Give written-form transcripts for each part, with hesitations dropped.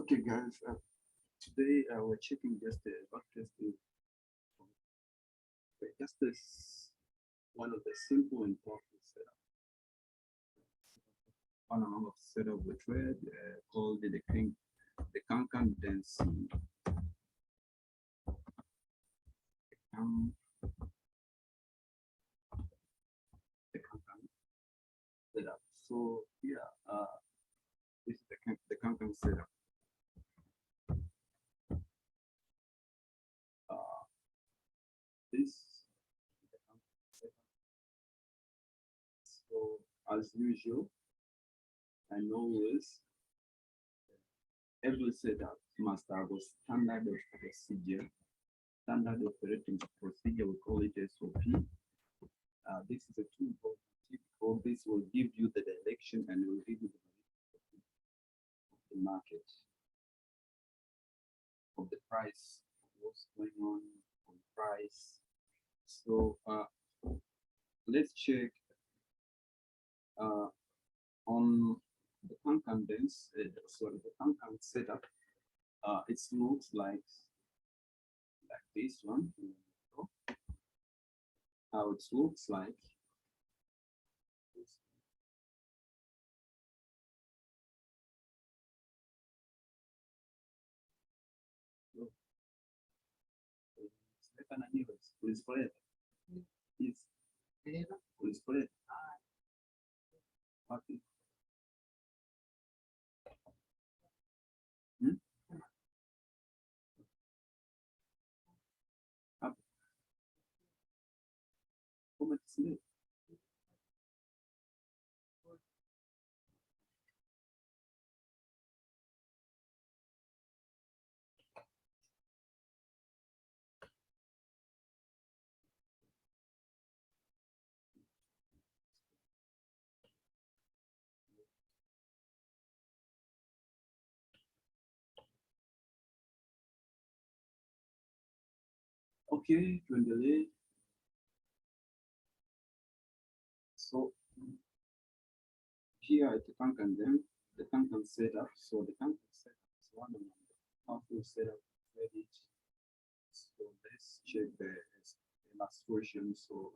Okay, guys. Today we're checking just the backtesting. Just this one of the simple and powerful setup. One amount of setup we trade called the Kankan density. The Kankan setup. So yeah, this is the Kankan setup. This is the Kankan setup. So as usual, and always every setup must have a standard of procedure, standard operating procedure. We call it SOP. This is a tool because this will give you the direction and will give you the market of the price, what's going on price. So let's check on the Kankan the Kankan setup. It looks like this one. How it looks like. Is spread. Is spread. Okay. Hmm? Como é que se lê? Okay, tuendelee. So here at the Kankan setup. So the Kankan setup is one of the powerful setup credit. So let's check the illustration. So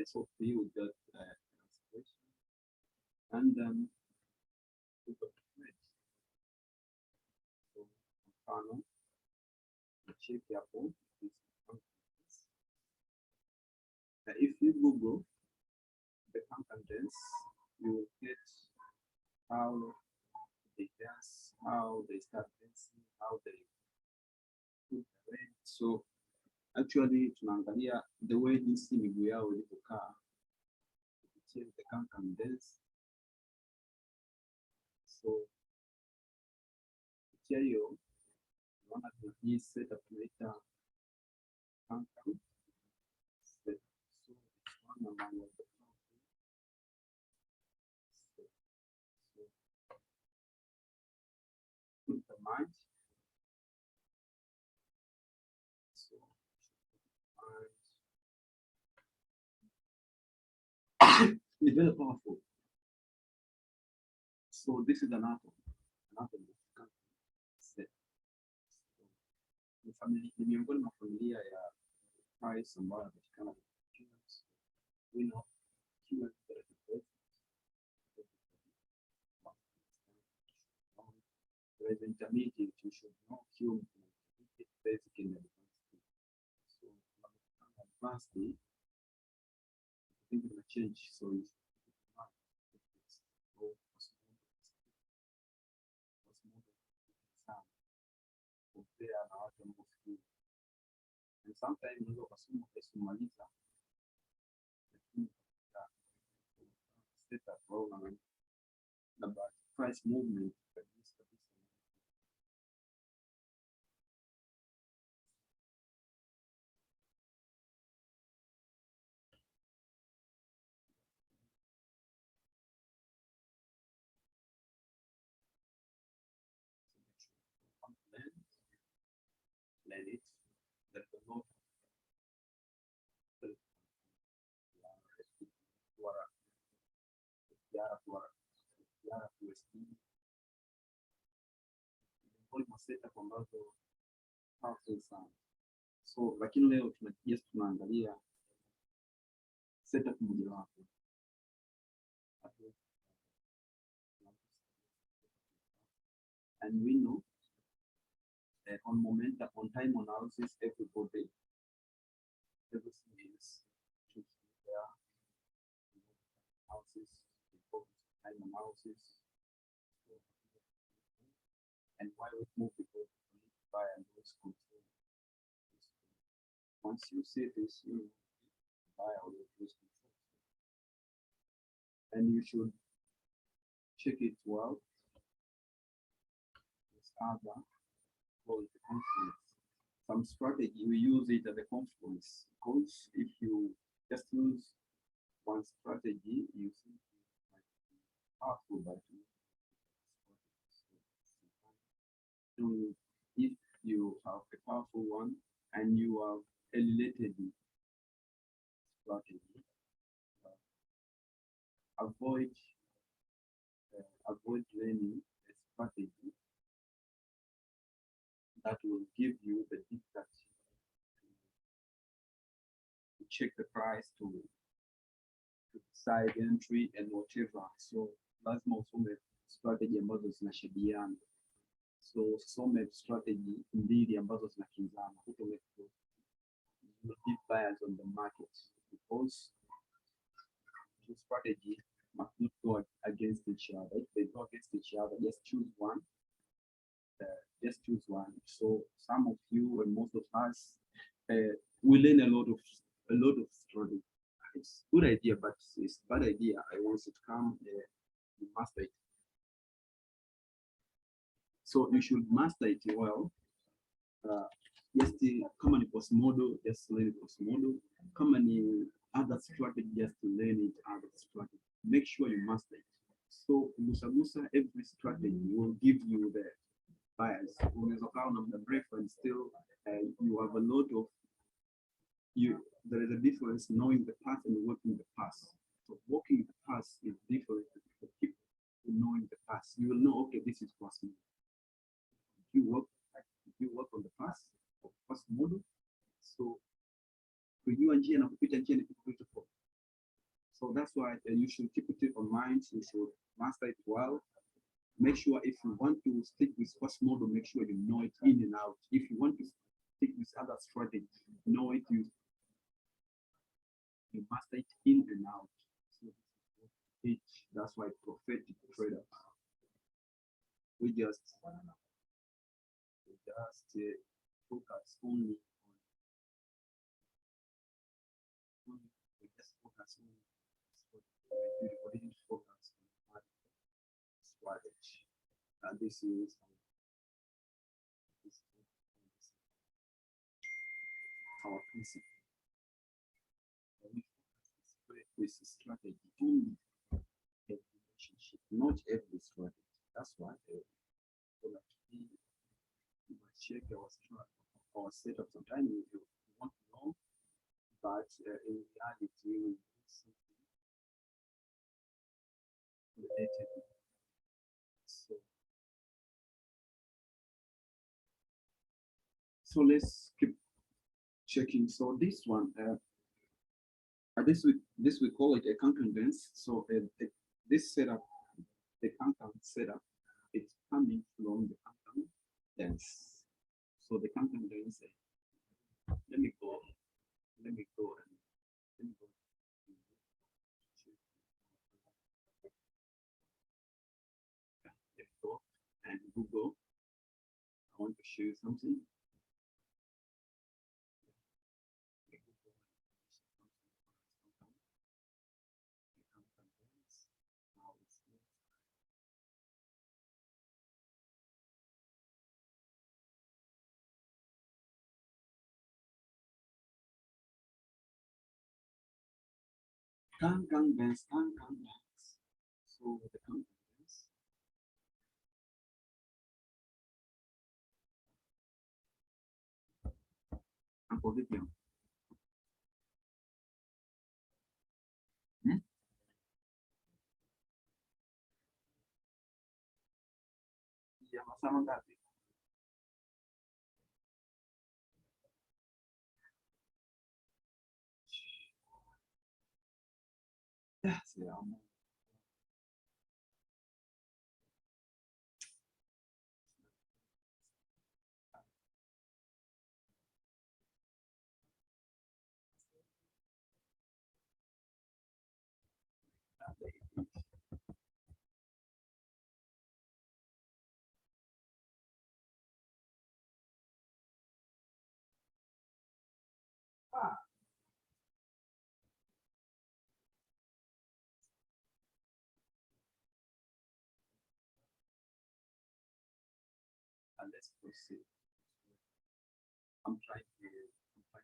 SOP with that illustration, and we got trade. So panel, check the both. If you Google the contents, you will get how they dance, how they start dancing, how they put the red. So actually tunaangalia the way jinsi miguu yao ilivyokaa kupitia the Kankan dance. So kupitia hiyo unaona tuna hii setup tunaita Kankan setup. So it's one among the put the mind. So it's very powerful. So this is anatomy. Anatomy of Kankan set. Ni miongoni mwa familia ya price ambayo inapatikana we know humans that are there is intermediate, you should know human basic and advanced. So advanced, I think it will change. So it's and sometimes you know set up program about price movement. Let it, let the note USD, setup ambazo powerful sana. So lakini leo tunaangalia setup mojawapo. And we know on momentum, on time analysis, everything is there. Analysis, time analysis, and why we move because we need to buy and lose control. Once you see this, you buy or lose control, and you should check it well. This other called the confluence. Some strategy we use it as a confluence because if you just use one strategy, you see powerful, but if you have a powerful one and you have a related strategy, avoid learning a strategy that will give you the difficulty to check the price, to decide entry and whatever. So lazima usome strategy ambazo zinashabihiana. So usome strategy mbili ambazo zinakinzana. Deep buyers on the market because the strategy must not go against each other. If they go against each other, just choose one. So some of you and most of us we learn a lot of strategy. It's a good idea, but it's a bad idea. I want it to come, you master it. So you should master it well. Just come on post model, just learn post model. Come on other strategy, just to learn it other strategy. Make sure you master it. So Musa, every strategy will give you the bias. The reference still you have a lot of there is a difference knowing the path and working the path. So walking the path is different for people knowing the path. You will know, okay, this is possible. If you work on the path of first model, so you and G and beautiful. So that's why you should keep it in mind. You should master it well. Make sure if you want to stick with first model, make sure you know it in and out. If you want to stick with other strategy, know it, you master it in and out. So that's why prophetic trader. We just focus only on we just focus on strategy. And this is our principle. With strategy only a relationship, not every strategy. That's why we must check our setup. Sometimes you want to know, but in reality, we need something related. So let's keep checking. So this one, this we call it a concordance. So this setup, the concordance setup, it's coming from the concordance. So the concordance. Let me go and and Google. I want to show you something. Concordance. So the concordance. And for video. another thing. Yes, yeah. Ah, and let's proceed. I'm trying to do it, but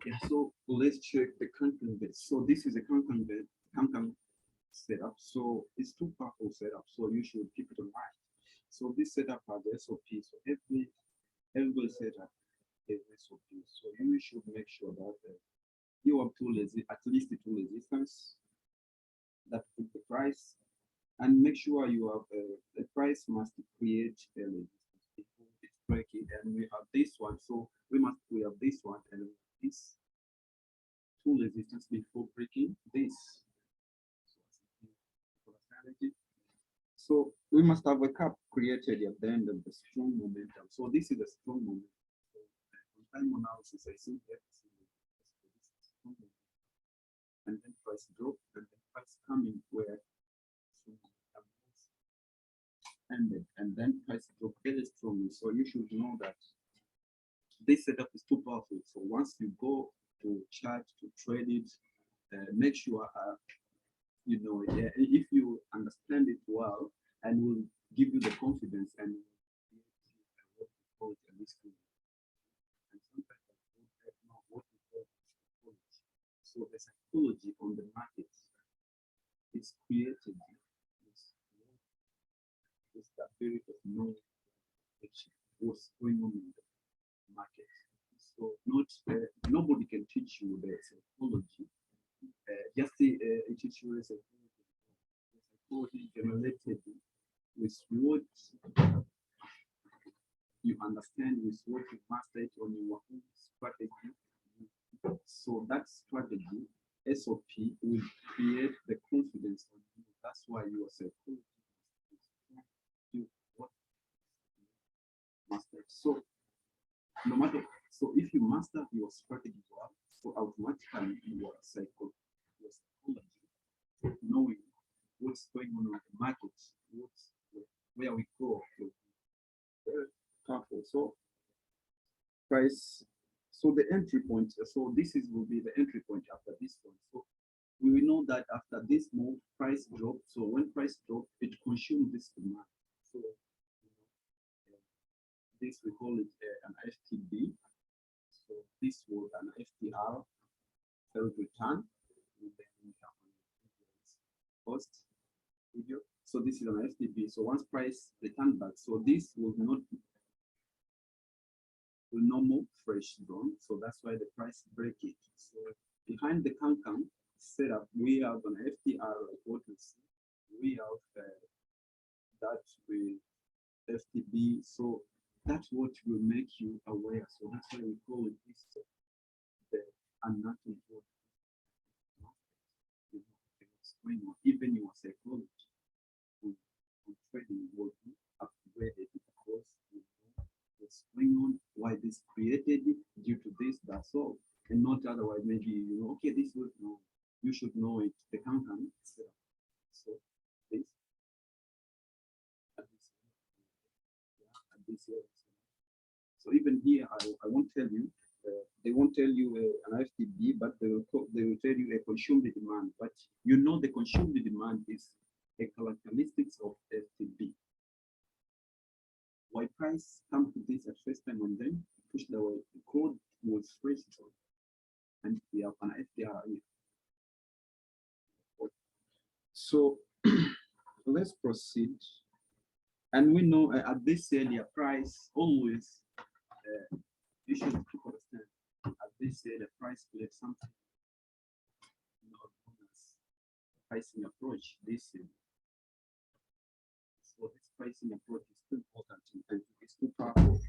yeah, so let's check the content bit. So this is a content bit, content setup. So it's two powerful setup. So you should keep it in mind. So this setup has SOP. So every setup has SOP. So you should make sure that you have at least two resistance that fit the price, and make sure you have the price must create a resistance before it's breaking. And we have this one, so we have this one and this two resistance before breaking this. So we must have a cap created at the end of the strong momentum. So this is a strong momentum. So on time analysis, I see here, and then price drop, and then price coming where ended, and then price drop very strongly. So you should know that this setup is too powerful. So once you go to chart to trade it, make sure you know if you understand it well, and will give you the confidence and what we call a risk. And sometimes I don't know what we call psychology. So the psychology on the market is created with the period of knowing what's going on in the market. So not nobody can teach you the psychology. Just teach you the psychology generated with what you understand, with what you mastered on your own strategy. So that strategy, SOP, will create the confidence on you. That's why you are psychology what mastered. So no matter, so if you master your strategy well, so automatically you are psychology, knowing what's going on the market, what's where we go. Very powerful. So price. So the entry point. So this is will be the entry point after this one. So we will know that after this move, price drop. So when price drop, it consumes this demand. So this we call it an FTB. So this was an FTR, failed return. And then we have post video. So this is an FTB. So once price return back, so this will not move fresh zone. So that's why the price break it. So behind the CAN setup, we have an FTR like what we see. We have that with FTB. So that's what will make you aware. So that's why we call it this the anatomy of what's going on. Even your psychology on trading will be upgraded because you know what's going on, why this created it, due to this, that's all. And not otherwise, maybe you know, okay, this was no, you should know it, the company itself. So this at this, yeah, at this year. So even here, I won't tell you. They won't tell you an FTB, but they will tell you a consumed demand. But you know the consumed demand is a characteristics of FTB. Why price come to this at first time and then push the code was fresh, and we have an FTR here. So let's proceed. And we know at this area price always you should understand at this area price creates something pricing approach. So this pricing approach is too important and it's too powerful.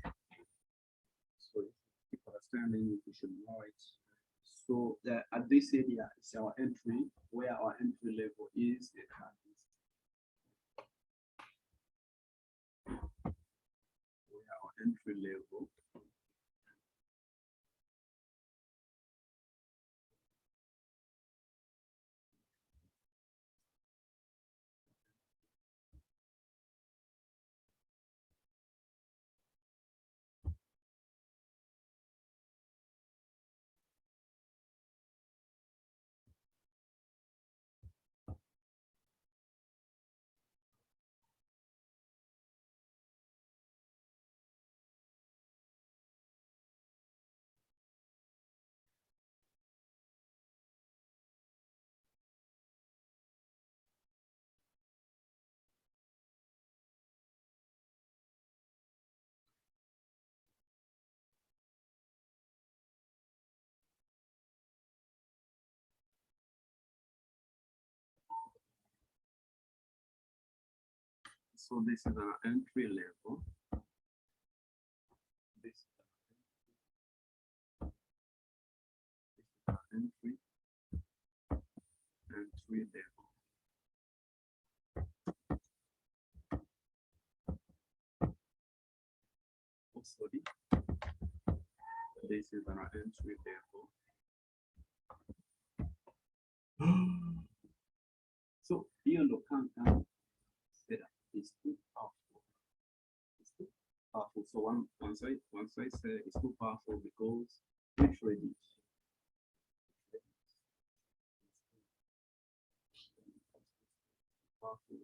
So if people are understanding, we should know it. So at this area is our entry, where our entry level is the currency. Where our entry level so this is our entry level. This is our entry level. Also, this is our entry level. So beyond the countdown setup is too powerful. It's too powerful. So once I say it's too powerful because we trade it. Powerful.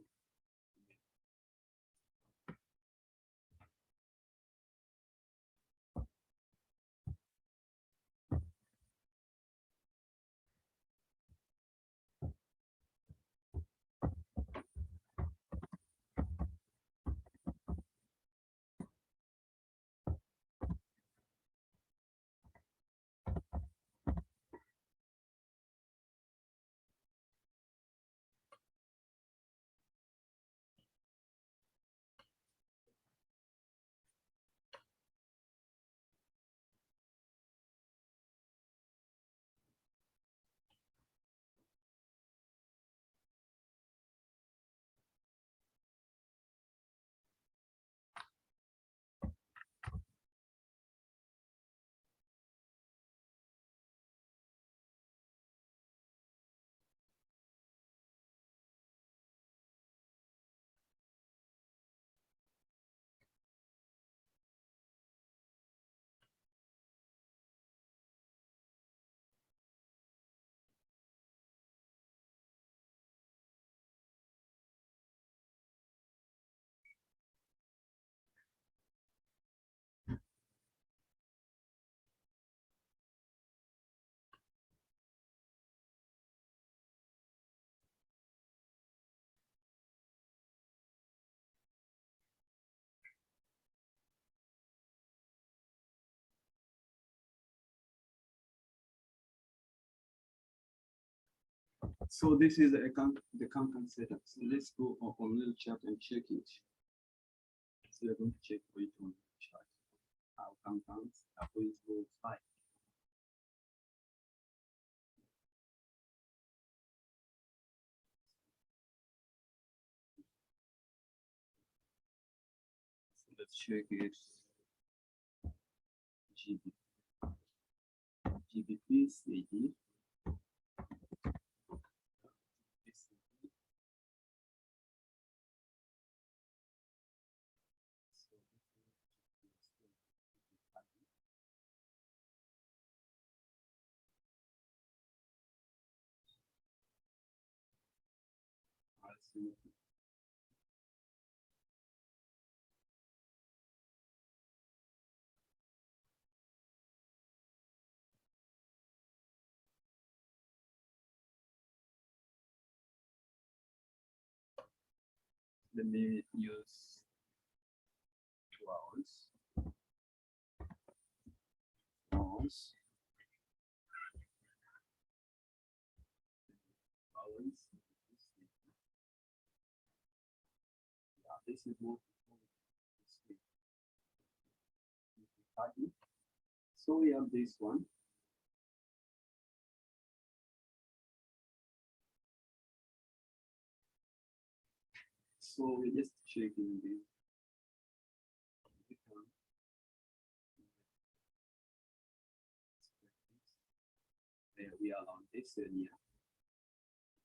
So this is the content setup. So let's go on little chart and check it. So we're going to check for it on the chart. How compounds are going to go like. So let's check it. GBP CD. Let me use 2 hours. Hours. this is what so we have this one. So we're just checking this. There we are on this area.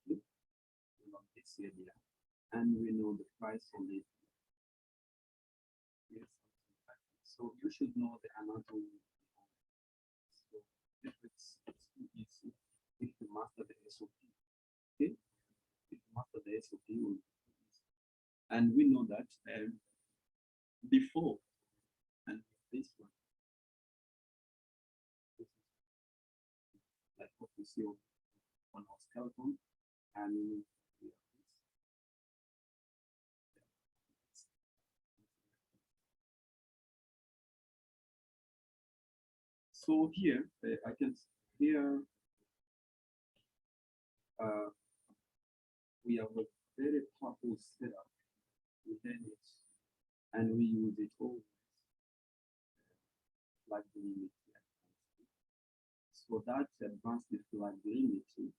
Okay. On this area. And we know the price on it. Yes. So you should know the anatomy. So if it's too easy, if you master the SOP. Okay? If you master the SOP, and we know that before and this one, like what we see on our skeleton, and so here I can here we have a very powerful setup within it, and we use it always flag limiting. So that advanced flag limiting,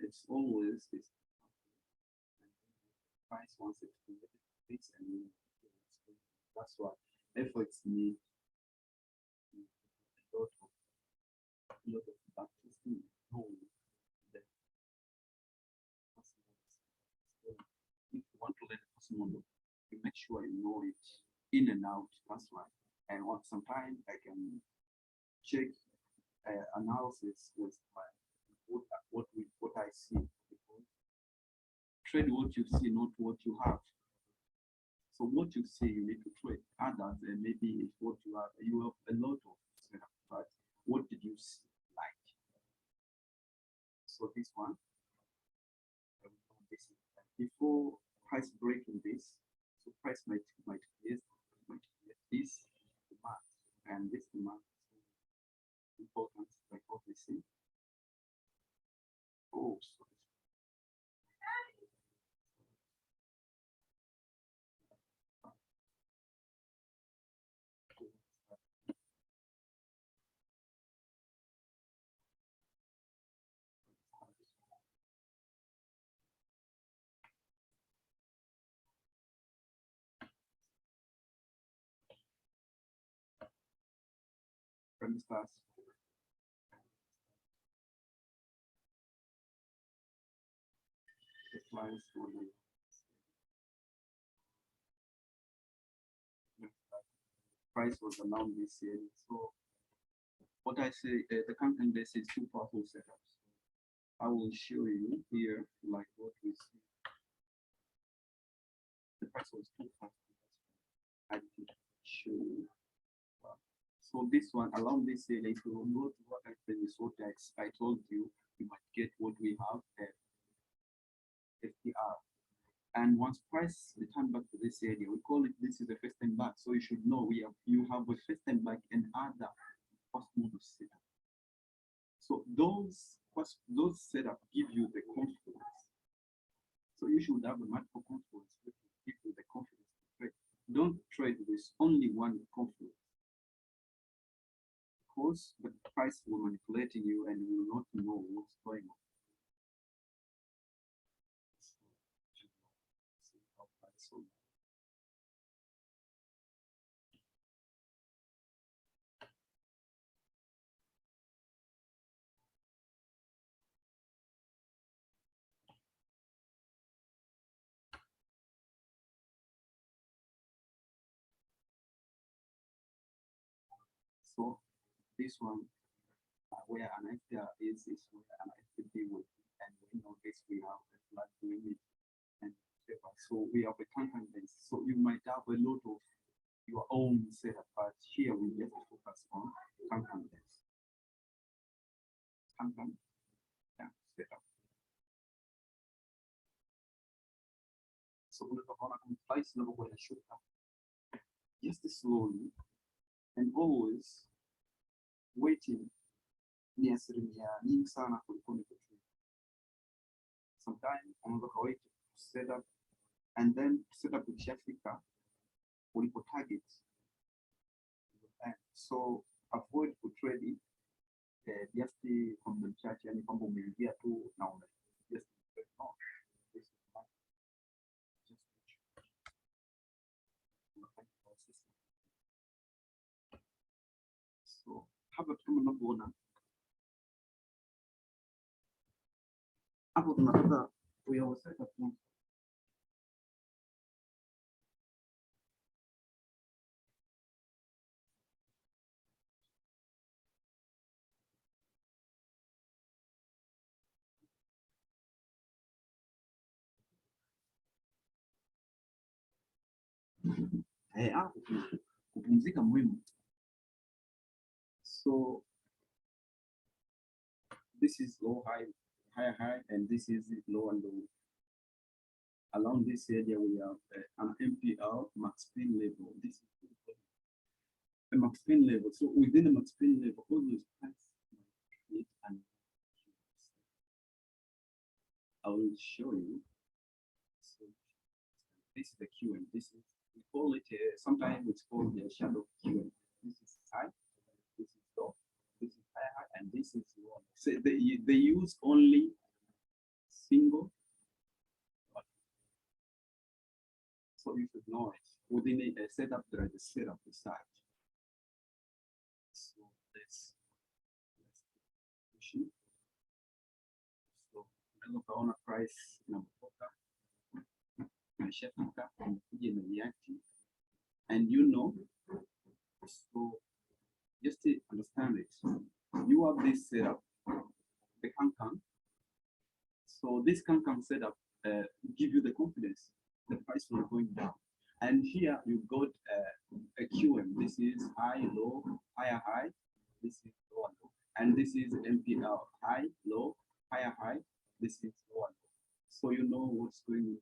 it's always this price once it's fixed, and that's why efforts need a lot of backtesting, knowing that if you want to learn a custom model, you make sure you know it in and out. That's why. And once sometimes I can check analysis with my what I see. Trade what you see, not what you have. So what you see, you need to trade. Others, and maybe it's what you have. You have a lot of setup, but what did you see like? So this one, before price breaking this, so price might create this demand, and this demand is important, like what we see. Oh, so premise class. Price was around this year. So what I say, the content base is two powerful setups. I will show you here, like what we see. The price was too fast. I didn't show you. So this one, along this area, if you go to what I said is what I told you, you might get what we have at FTR. And once price return back to this area, we call it this is the first time back. So you should know you have a first time back and other first model setup. So those setup give you the confidence. So you should have a multiple confidence to give you the confidence to trade. Don't trade with only one confidence, because the price will manipulating you and you will not know what's going on. So this one, where an FTR is where an FTP would be, and we know this we have a flat limit and whatever. So we have a content base. So you might have a lot of your own setup, but here we just focus on content base. Content, yeah, setup. So we're going to price level when I should have just slowly and always waiting ni asilimia nyingi sana kuliko nikutrade. Sometimes unaweza kawait set up and then setup ukishafika ulipo target. So avoid kutrade just from chart, yani kwamba umeingia tu na una just no. So hapa kama unavyoona hapo tunataka kuyaweka tu hapo kupumzika muhimu. So this is low, high, high, high, and this is low and low. Along this area, we have an MPL max spin level. This is a max spin level. So within the max spin level, always pass it, and I will show you. So this is the Q, and this is, we call it sometimes it's called the shadow Q. This is high, this is low, this is high, high, and this is low. So they use only single. So you should know it. Within a setup, there is a setup beside. So let's push it. So unaweza ukaona price inapotoka imeshafika imekuja imereact, and you know, so just to understand it, you have this setup, the cancan. So this cancan setup give you the confidence the price will going down. And here you got a QM. This is high, low, higher, high. This is low, low. And this is MPL, high, low, higher, high. This is low, low. So you know what's going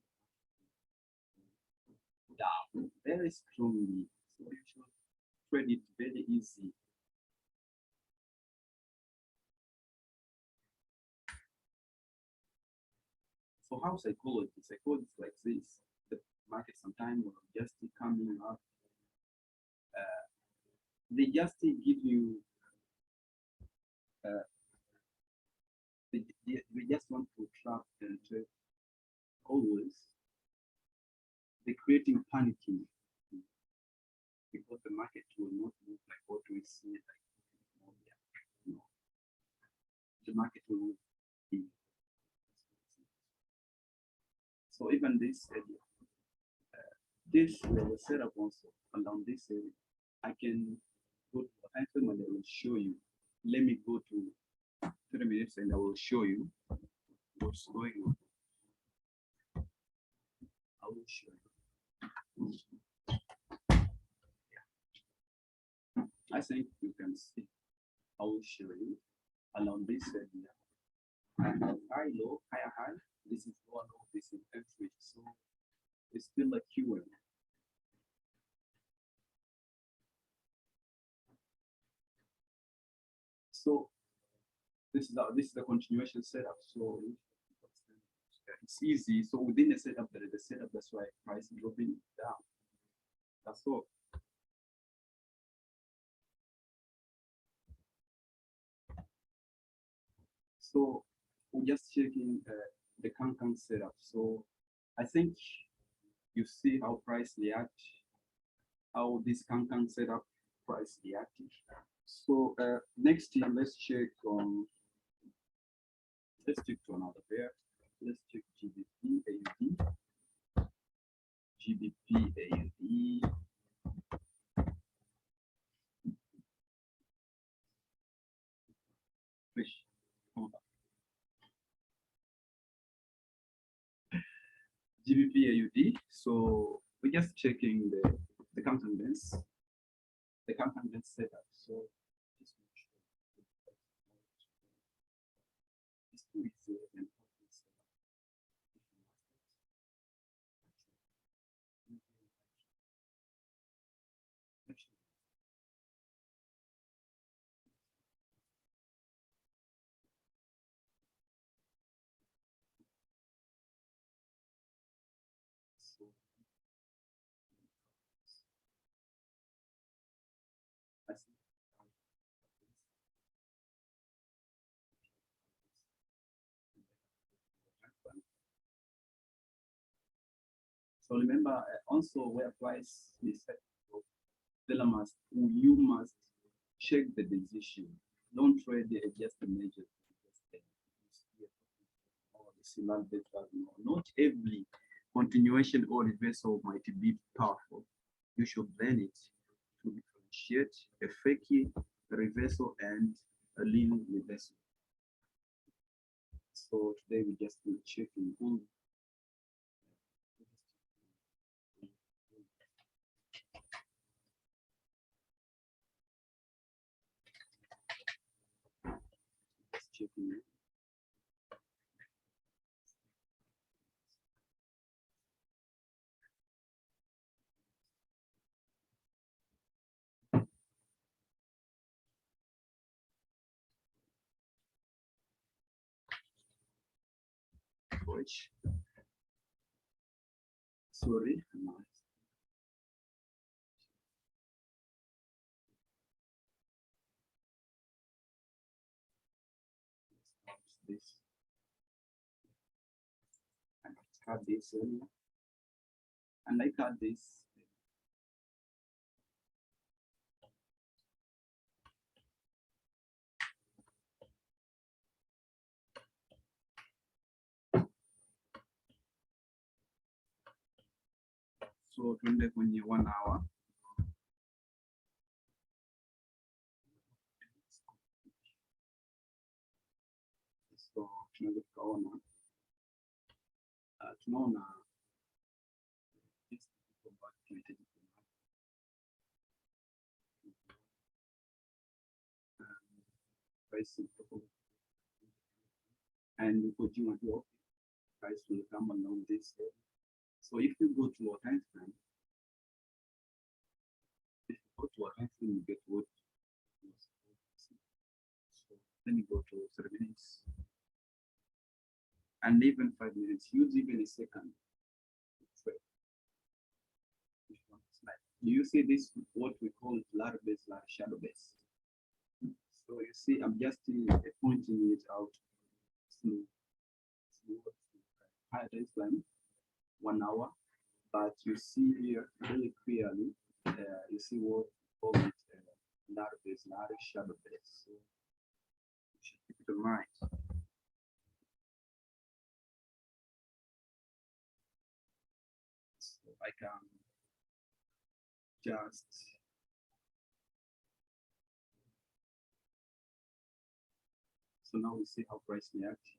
down very strongly. So you should trade it very easy. So how psychology? Psychology is like this. The market sometimes will just coming up. They just give you. They just want to trap and trade always. They're creating panicking because the market will not move like what we see like no. The market will move in. So even this area, this will set up also along this area. I can go to the time frame and I will show you. Let me go to 3 minutes and I will show you what's going on. I will show you. Yeah. I think you can see. I will show you along this area. I have high, low, higher, high. This is low, low. This is entry. So it's still a QM. So this is the continuation setup. So it's easy. So within the setup, there is a setup. That's why price is dropping down. That's all. So we're just checking the cancan setup. So I think you see how price react, how this cancan setup price reacted. So next thing, let's check let's check to another pair. Let's check GBP AUD. GBP AUD. GBP AUD. So we're just checking the countenance setup. So just make sure this is an important setup. So So remember, also where price is set, seller must, you must check the decision. Don't trade just the measure. Or the signal better. No, not every continuation or reversal might be powerful. You should learn it to differentiate a fake reversal and a lean reversal. So today we just will check in all. Just checking it. Which, sorry, this and I had this earlier, and I had this. So tuende kwenye 1 hour. So tunaweza tukaona tunaona jinsi ambavyo tunahitaji price and what you want to offer, price will come along this area. So if you go to our time frame, if you go to our time frame, you get what you are supposed to see. So let me go to 3 minutes and even 5 minutes. Use even a second. Do you see this? What we call ladder base, ladder shadow base. So you see, I'm just pointing it out. Higher time frame, 1 hour, but you see here really clearly. You see what we call it ladder base, ladder shadow base. So you should keep it in mind. So I can just so now we see how price reacts.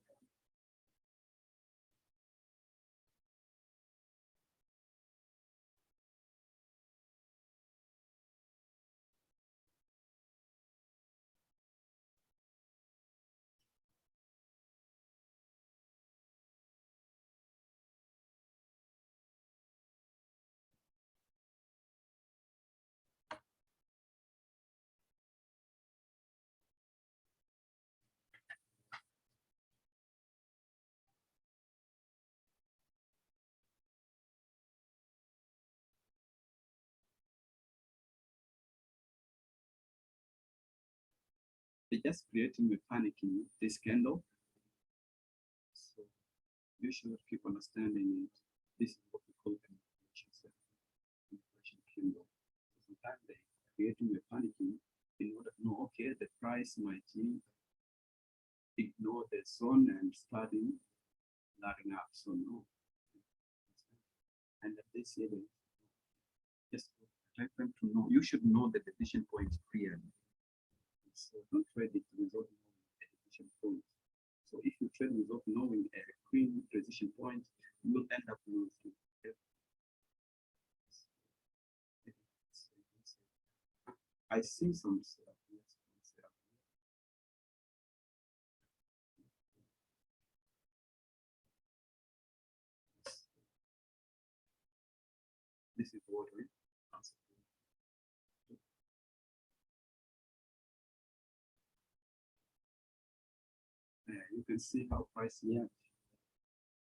They're just creating a panic in this candle. So you should keep understanding it. This is what we call an inflation candle. So sometimes they creating a panicking in order to know, okay, the price might ignore the zone and starting laddering up. So no. And at this level, just time frame to know. You should know the decision point clearly. So don't trade it without knowing the decision point. So if you trade without knowing a clean decision point, you will end up losing. I see some stuff. This is what we you can see how price reacts.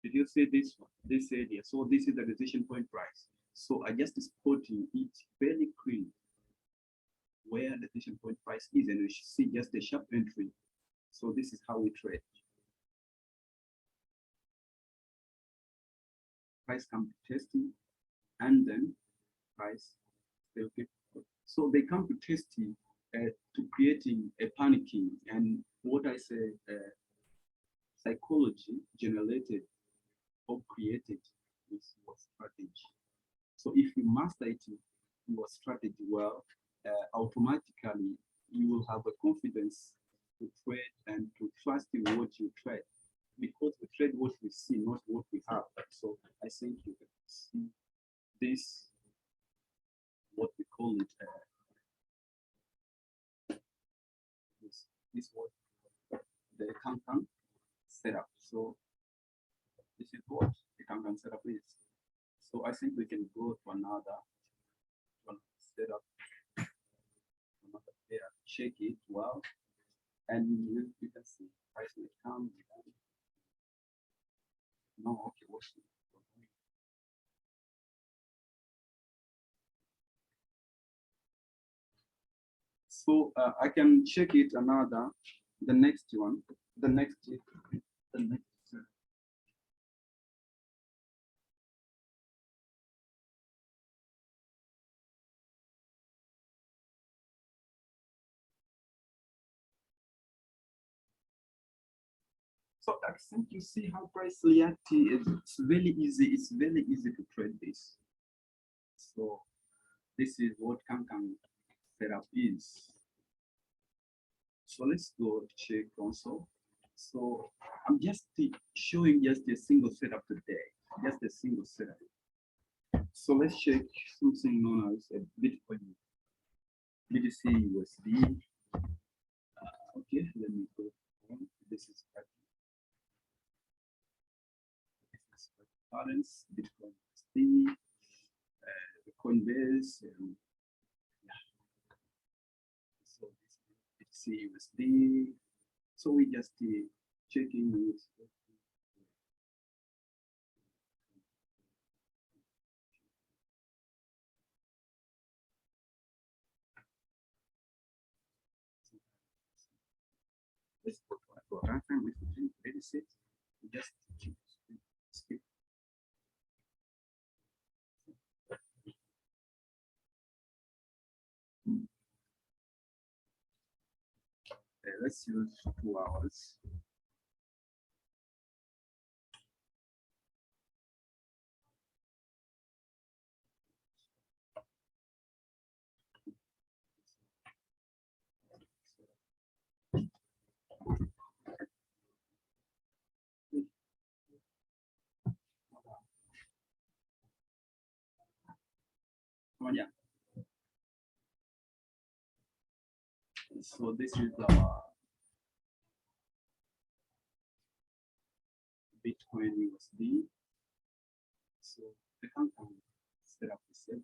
Did you see this one, this area? So this is the decision point price. So I just spotting it very clean where the decision point price is, and we see just the sharp entry. So this is how we trade. Price can be testing, and then price. Okay. So they come to testing, to creating a panicking, and what I say, psychology generated or created is your strategy. So if you master it, your strategy well, automatically you will have a confidence to trade and to trust in what you trade, because we trade what we see, not what we have. So I think you can see this, what we call it, this what the Kanban setup. So this is what the Kanban setup is. So I think we can go to another one setup, another pair, check it well, and you can see price may come. No, okay, what's it? So I can check it another, the next one, the next, the next. So I think you see how price reacting is. It's very easy. It's very easy to trade this. So this is what Kanban setup is. So let's go check console. So I'm just showing just a single setup today, just a single setup. So let's check something known as a Bitcoin BTC USD. Okay, let me go. This is balance Bitcoin USD, the Coinbase. Yeah. So this is BTC USD. So we just checking with. Let's go to our runtime with 36. Just skip. Let's use 2 hours. Yeah. So this is Bitcoin USD. So the company set up the same.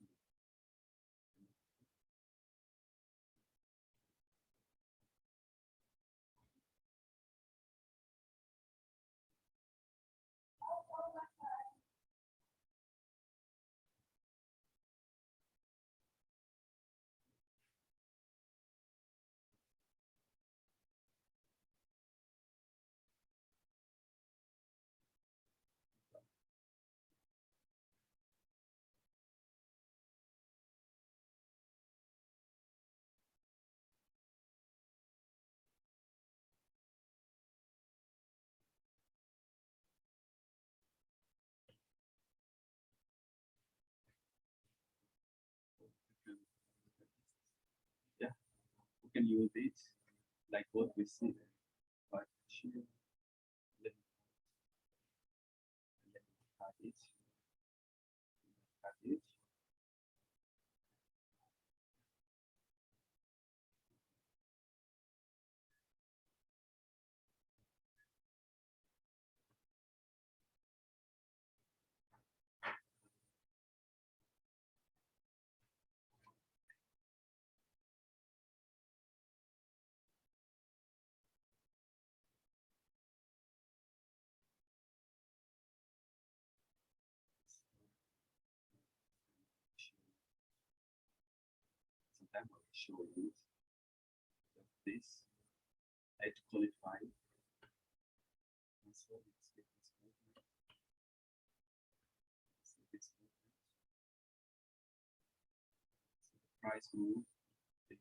Yeah, we can use it like what we see there. But let me cut it. Cut it. Sometimes I'll show you this. I to qualify. And so it's movement. It's movement. price move. This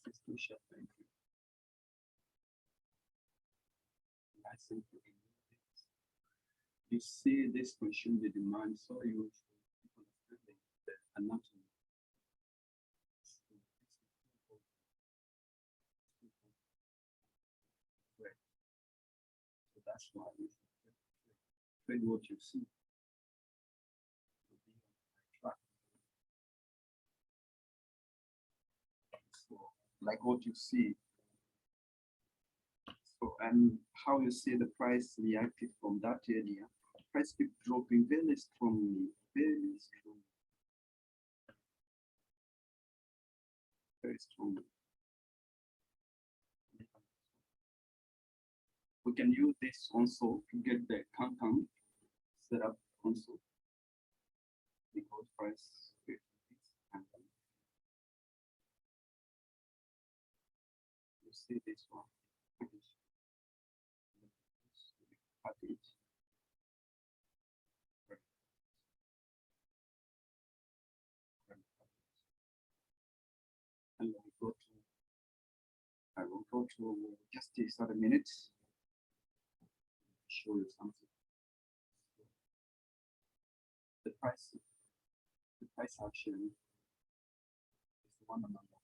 is too sharp. You see this consume the demand, so you should understand the anatomy. So that's why you should trade what you see. So, like what you see. So, and how you see the price reacted from that area. Price keep dropping very strongly, very strongly. Very strongly. We can use this also to get the countdown set up also because price is you see this one package. And we go to I will go to just this other minutes show you something. The price action is one among the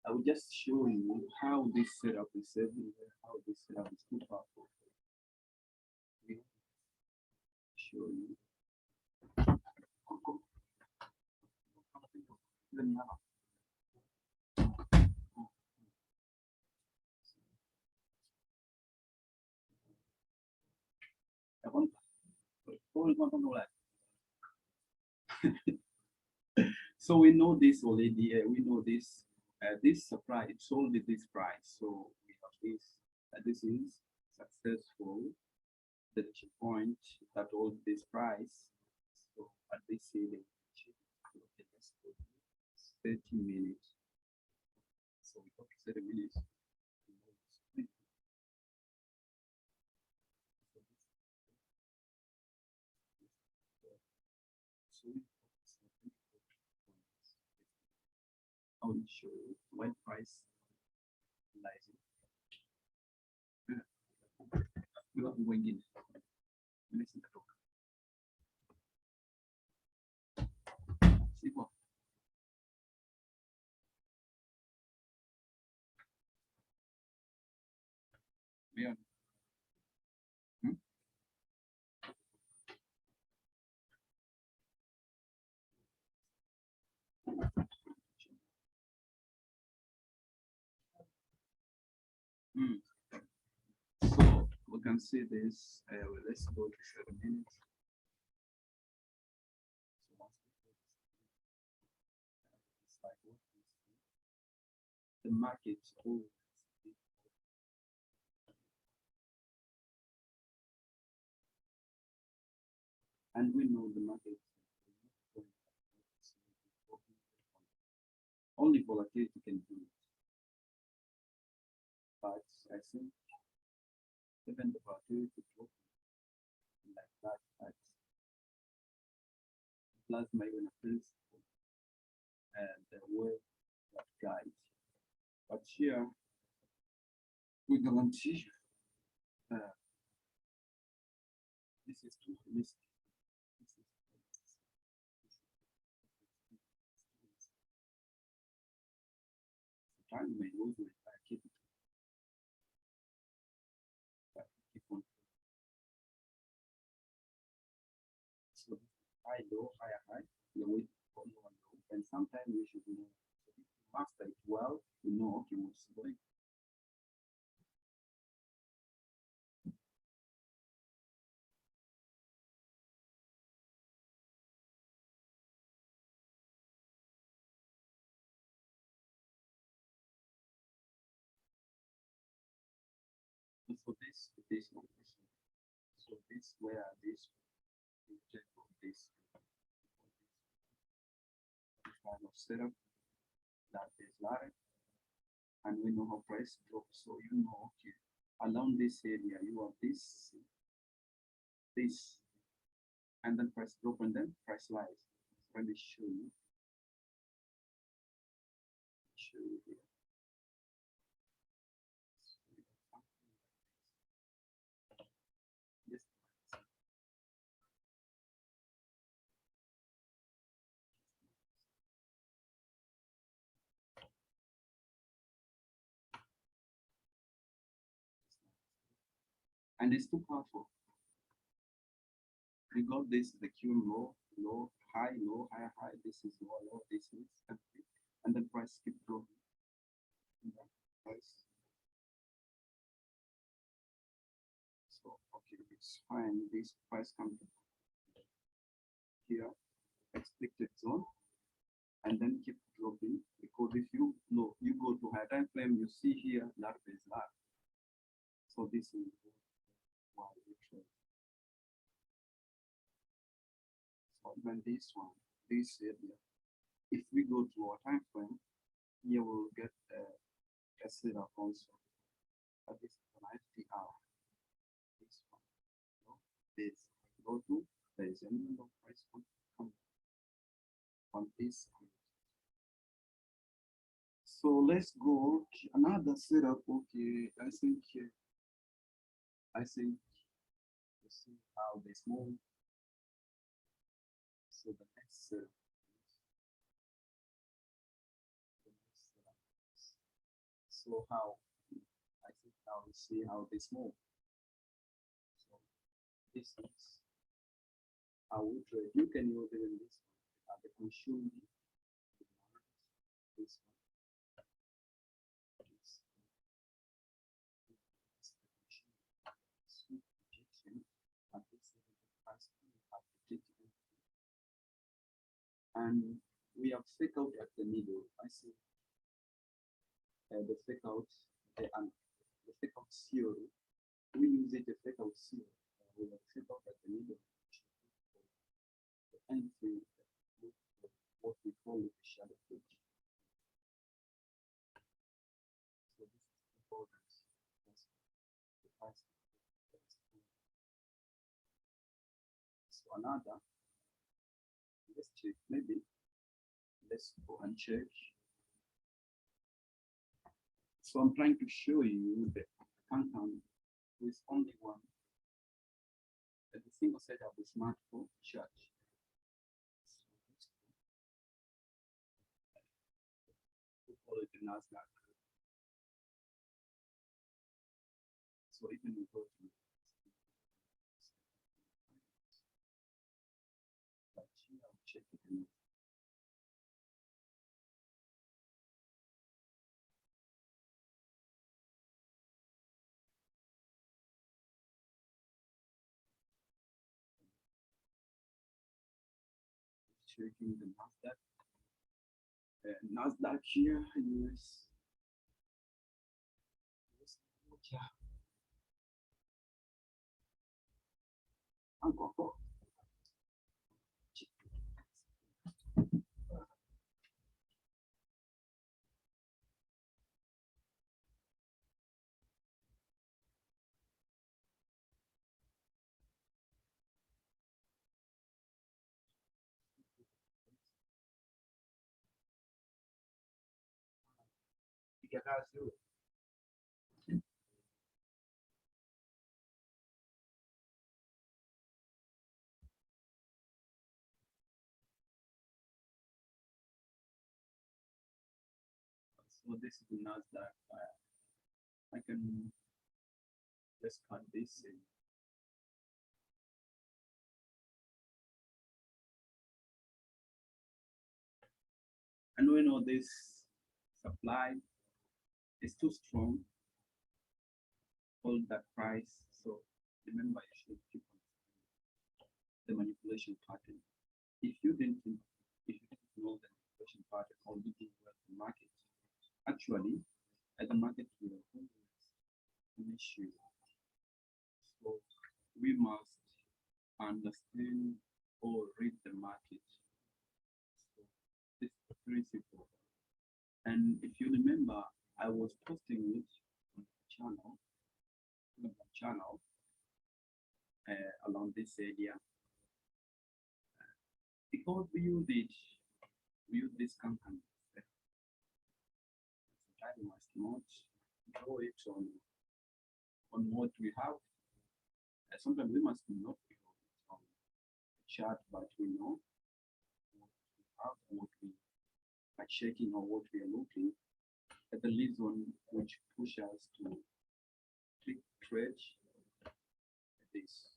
I will just show you how this setup is everywhere, how this setup is too powerful. Show you. So we know this already. We know this. This supply it's only this price. So we have this. This is successful. The point that all this price. So at this ceiling, 30 minutes. So we go to 30 minutes. I will show you when price lies. We are going in. Listen to talk. See what? Yeah. So we can see this. Let's go to 7 minutes. The market always and we know the market only volatility can do it. But I think even the volatility like that, plasma even a principle and the way that guides. But here we guarantee this is too risky. Time may lose it, keep it. But keep on. high, low, higher, high, the weight for low and low. And sometimes we should know. So if you master it well, you know, okay, what's going. So this one. So this where this check of this kind of setup that is live, and we know how price drop. So you know, okay, along this area you have this, and then price drop and then price rise. Let me show you here. Yes. And it's too powerful. We got this, the Q low, low, high, low, high, high. This is low, low, this is empty. And then price keep dropping. Price. So, okay, it's fine. This price comes here, expected zone, and then keep dropping. Because if you know, you go to high time frame, you see here, large is large. So this is why we trade. So then this one, this area, if we go to our time frame, here we'll get a setup also. But this is an ITR. This one, no, this go to there is a number of price point come on this. So let's go to another setup. Okay, I think you see how this move. So the next setup. So how I think now we see how this move. So this is how we trade. You can use it in this one. The consuming this one. And we have fake out at the middle. I see the fake out, the fake out theory. We use it to fake out theory. We have fake out at the middle. The entry, what we call it, the shadow pitch. So this is important. So another, let's check, maybe let's go and check. So I'm trying to show you the compound with only one, the single setup is smartphone charge. We call it the NASDAQ. So even we go to but here I'll check it in. Checking the NASDAQ. NASDAQ here, US. Yeah. Uncle. You can guys do it. So this is the NASDAQ. I can just cut this in. And we know this supply is too strong, hold that price. So remember, you should keep on the manipulation pattern. If you didn't know the manipulation pattern or you didn't work the market, actually, at the market will always punish you. So we must understand or read the market. So this is the principle. And if you remember, I was posting it on the channel along this area because we use this company. I must not draw it on what we have. Sometimes we must not be on the chart, but we know what we have, what we are checking, or what we are looking at the reason which push us to click trade this.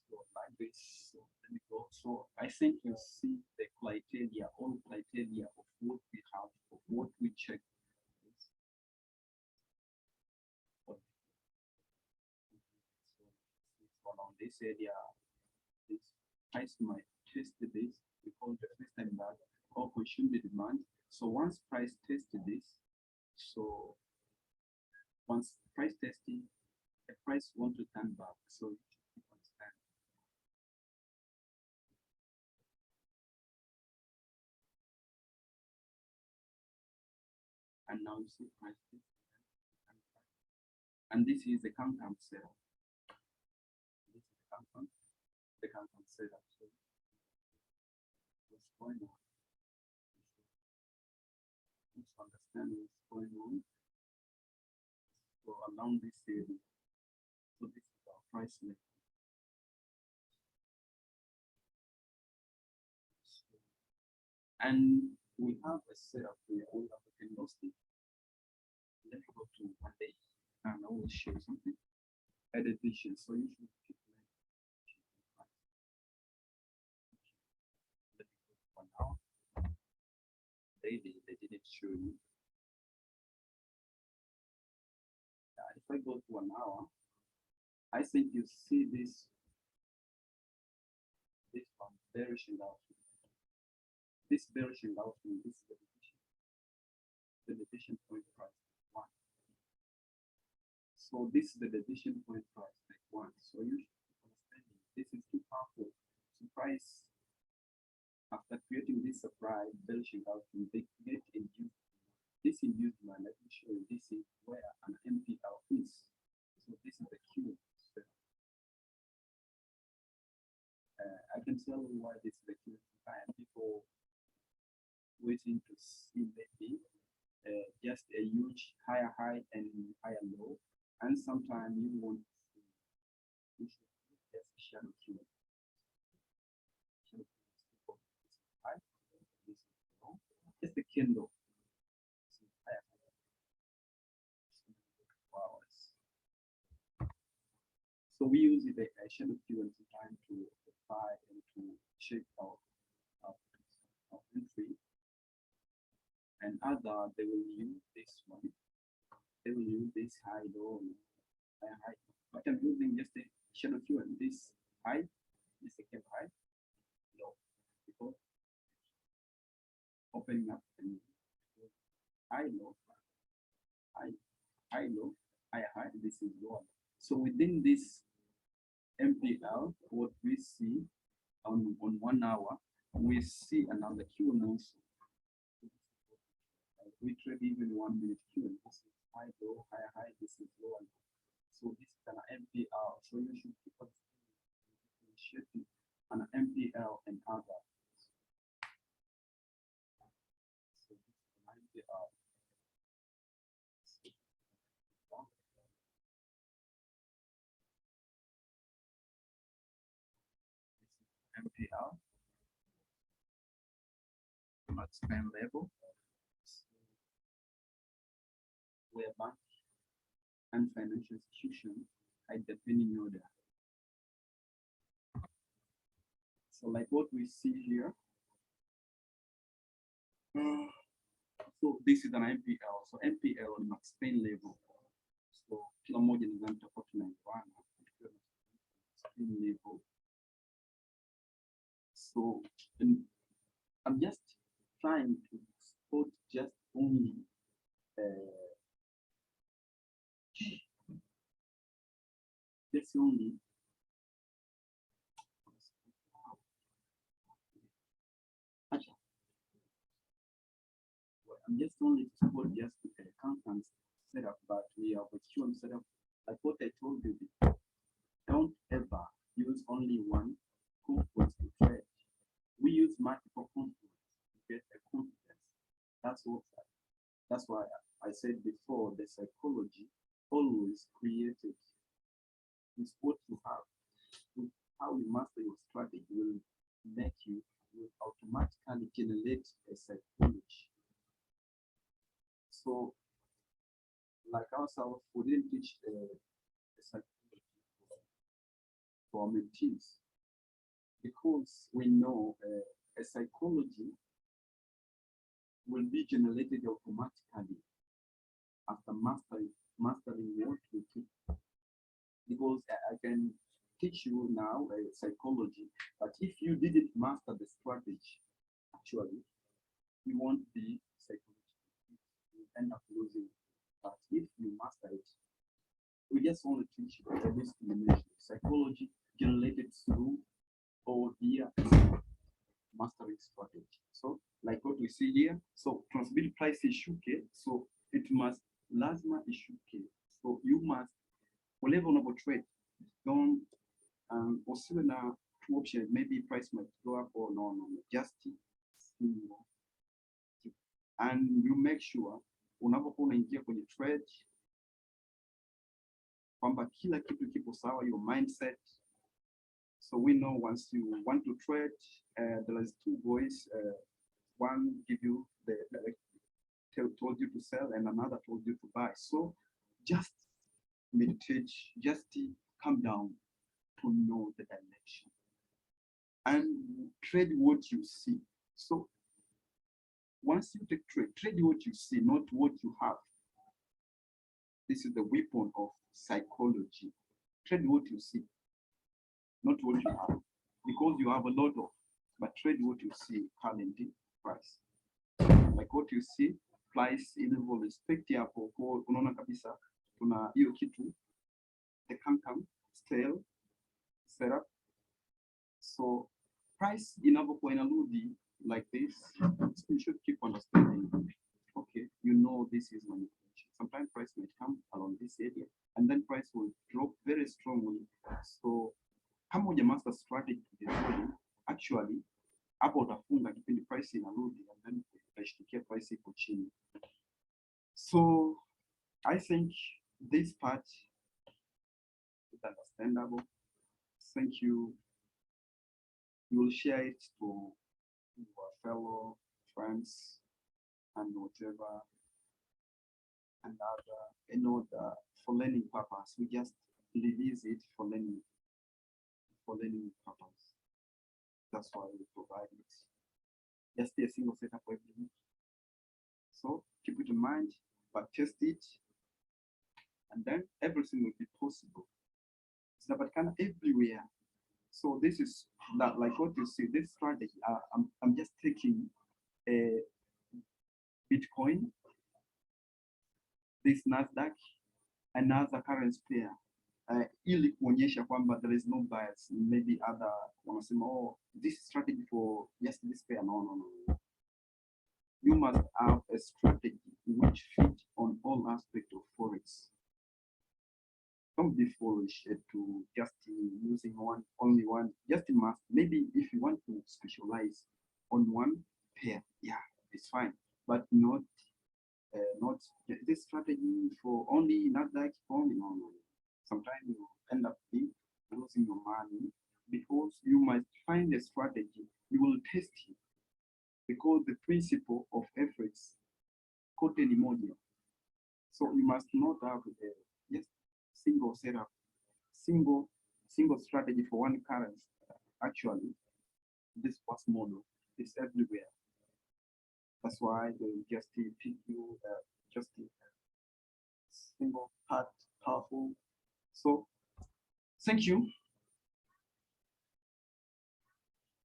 So like this, so let me go. So I think you see the criteria, all criteria of what we have, of what we check. On this area, this price might test this because the first time back or consume the demand. So once price tested this, so once price testing, the price want to turn back. So you should keep on standing. And now you see price testing. And this is the countdown setup. This is the countdown setup. So what's going on? Let's understand what's going on. So along this area, so this is our price level. And we have a setup where we have a candlestick. Let me go to one day and I will show something. Edition. So you should keep let me go to 1 hour. They didn't show you. If I go to 1 hour, I think you see this one bearish engulfing. This bearish engulfing, this is the division point price like 1. So this is the division point price like 1. So you should understand this is too powerful. So price after creating this supply bearish engulfing, they create induced. This induced demand, let me show you. This is where an MPL is. So this is the Q. I can tell you why this is the Q. And people waiting to see maybe just a huge higher high and higher low, and sometimes you want to see just shadow Q. High, this is low. Just the candle. So we use the shadow Q and time to apply and to check our entry. And other, they will use this one. They will use this high, low, high. But I'm using just the shadow Q and this high, this second high, low. Because opening up and high, low, high, low, high, this is low. So within this MPL, what we see on 1 hour, we see another Q also. We trade even 1 minute Q, and this is high, low, high, this is low. So this is an MPL. So you should keep on differentiating an MPL and other. So this is an MPL. MPL at span level, where bank and financial institution hide the pending order. So like what we see here, So this is an MPL. So MPL ni max pain level. So kila moja ni gani tofauti na ivana pain level. So I'm just trying to spot just only just only I'm just only to support just the accountants setup, but we have a QM setup. Like what I told you, don't ever use only one confluence to trade. We use multiple confluence to get a confidence. That's why I said before, the psychology always created is what you have. How you master your strategy will automatically generate a psychology. So, like ourselves, we didn't teach a psychology for our mentees because we know a psychology will be generated automatically after mastering what we teach. Because I can teach you now psychology, but if you didn't master the strategy, actually, you won't be psychology. You end up losing. But if you master it, we just want to teach you the discrimination. Psychology generated through all here mastering strategy. So, like what we see here, so transmitted price ishuke, so it must lazima ishuke. So you must, whatever on trade, don't usiwe na two options, maybe price might go up or no, just and you make sure unapokuwa unaingia kwenye trade kwamba kila kitu kipo sawa, your mindset. So we know once you want to trade, there is two ways. One give you told you to sell, and another told you to buy. So just meditate, just calm down to know the direction and trade what you see. So once you take trade what you see, not what you have. This is the weapon of psychology. Trade what you see, not what you have, because you have a lot of, but trade what you see currently price. Like what you see, price inavyo respect hapo, kwa unaona kabisa tuna hiyo kitu, the cancan scale setup. So price inavyokuwa inarudi like this, so you should keep understanding. Okay, you know this is manipulation. Sometimes price might come along this area, and then price will drop very strongly. So kama uja master strategy vizuri, actually hapo utafunga kipindi price inarudi, and then utashtukia price iko chini. So I think this part is understandable. Thank you. You will share it to your fellow friends and whatever, and other for learning purpose. We just release it for learning purpose. That's why we provide it. Just a single setup for every week. So keep it in mind, but test it, and then everything will be possible. It's not kind of everywhere. So this is that, like what you see, this strategy. I'm just taking a Bitcoin, this Nasdaq, another currency pair, ili kuonyesha kwamba there is no bias. Maybe other wanasema, oh, this strategy for just this pair. No. You must have a strategy which fits on all aspects of forex. Don't be foolish to just using only one. Just must, maybe if you want to specialize on one pair, yeah, it's fine, but not this strategy for only Nasdaq only. No. Sometimes you end up losing your money because you might find a strategy you will test it, because the principle of efforts kote ni moja. So you must not have a just single setup, single strategy for one currency. Actually, this first model is everywhere. That's why they just pick you just a single part powerful. So thank you.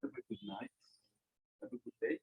Have a good night. Have a good day.